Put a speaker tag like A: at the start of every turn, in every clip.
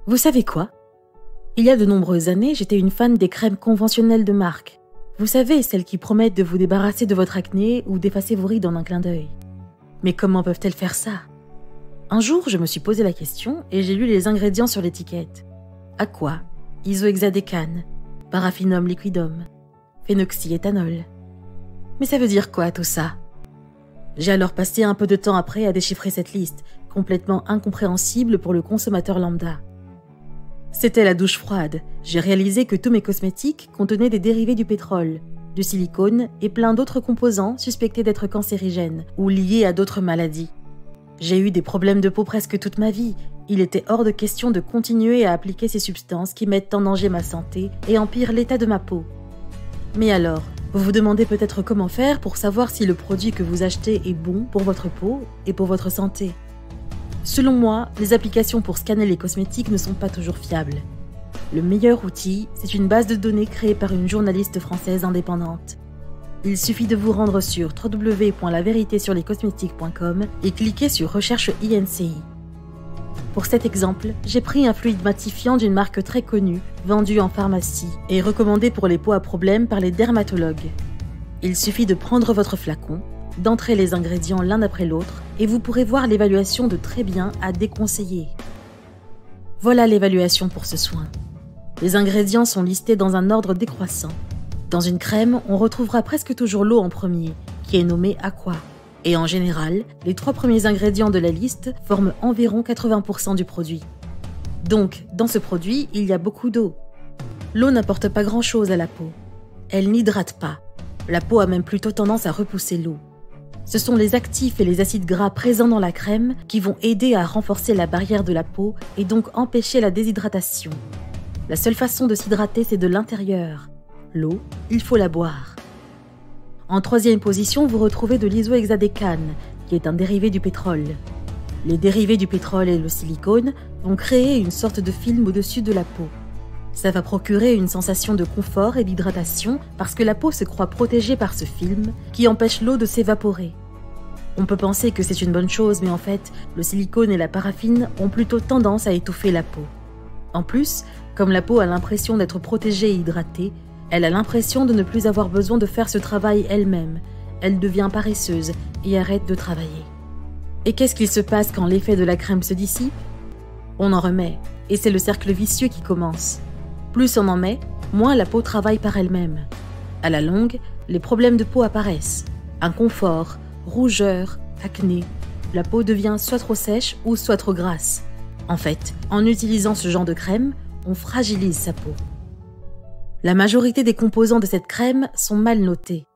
A: Vous savez quoi? Il y a de nombreuses années, j'étais une fan des crèmes conventionnelles de marque. Vous savez, celles qui promettent de vous débarrasser de votre acné ou d'effacer vos rides en un clin d'œil. Mais comment peuvent-elles faire ça? Un jour, je me suis posé la question et j'ai lu les ingrédients sur l'étiquette. Aqua, isohexadécane, paraffinum liquidum, phénoxyéthanol. Mais ça veut dire quoi tout ça? J'ai alors passé un peu de temps après à déchiffrer cette liste, complètement incompréhensible pour le consommateur lambda. C'était la douche froide. J'ai réalisé que tous mes cosmétiques contenaient des dérivés du pétrole, du silicone et plein d'autres composants suspectés d'être cancérigènes ou liés à d'autres maladies. J'ai eu des problèmes de peau presque toute ma vie. Il était hors de question de continuer à appliquer ces substances qui mettent en danger ma santé et empirent l'état de ma peau. Mais alors, vous vous demandez peut-être comment faire pour savoir si le produit que vous achetez est bon pour votre peau et pour votre santé. Selon moi, les applications pour scanner les cosmétiques ne sont pas toujours fiables. Le meilleur outil, c'est une base de données créée par une journaliste française indépendante. Il suffit de vous rendre sur www.laveritésurlescosmétiques.com et cliquer sur Recherche INCI. Pour cet exemple, j'ai pris un fluide matifiant d'une marque très connue, vendu en pharmacie et recommandé pour les peaux à problème par les dermatologues. Il suffit de prendre votre flacon, d'entrer les ingrédients l'un après l'autre et vous pourrez voir l'évaluation de très bien à déconseiller. Voilà l'évaluation pour ce soin. Les ingrédients sont listés dans un ordre décroissant. Dans une crème, on retrouvera presque toujours l'eau en premier, qui est nommée aqua. Et en général, les 3 premiers ingrédients de la liste forment environ 80% du produit. Donc, dans ce produit, il y a beaucoup d'eau. L'eau n'apporte pas grand-chose à la peau. Elle n'hydrate pas. La peau a même plutôt tendance à repousser l'eau. Ce sont les actifs et les acides gras présents dans la crème qui vont aider à renforcer la barrière de la peau et donc empêcher la déshydratation. La seule façon de s'hydrater, c'est de l'intérieur. L'eau, il faut la boire. En 3e position, vous retrouvez de l'isohexadécane, qui est un dérivé du pétrole. Les dérivés du pétrole et le silicone vont créer une sorte de film au-dessus de la peau. Ça va procurer une sensation de confort et d'hydratation parce que la peau se croit protégée par ce film qui empêche l'eau de s'évaporer. On peut penser que c'est une bonne chose, mais en fait, le silicone et la paraffine ont plutôt tendance à étouffer la peau. En plus, comme la peau a l'impression d'être protégée et hydratée, elle a l'impression de ne plus avoir besoin de faire ce travail elle-même. Elle devient paresseuse et arrête de travailler. Et qu'est-ce qu'il se passe quand l'effet de la crème se dissipe? On en remet, et c'est le cercle vicieux qui commence. Plus on en met, moins la peau travaille par elle-même. À la longue, les problèmes de peau apparaissent. Inconfort, rougeur, acné. La peau devient soit trop sèche ou soit trop grasse. En fait, en utilisant ce genre de crème, on fragilise sa peau. La majorité des composants de cette crème sont mal notés.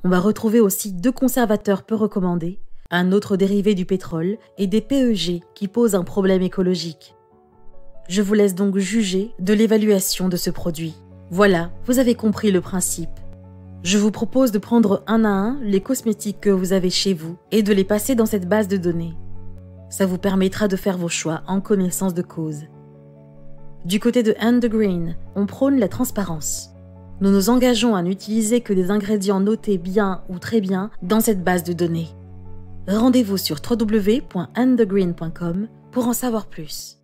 A: On va retrouver aussi 2 conservateurs peu recommandés, un autre dérivé du pétrole et des PEG qui posent un problème écologique. Je vous laisse donc juger de l'évaluation de ce produit. Voilà, vous avez compris le principe. Je vous propose de prendre un à un les cosmétiques que vous avez chez vous et de les passer dans cette base de données. Ça vous permettra de faire vos choix en connaissance de cause. Du côté de And the Green, on prône la transparence. Nous nous engageons à n'utiliser que des ingrédients notés bien ou très bien dans cette base de données. Rendez-vous sur www.andthegreen.com pour en savoir plus.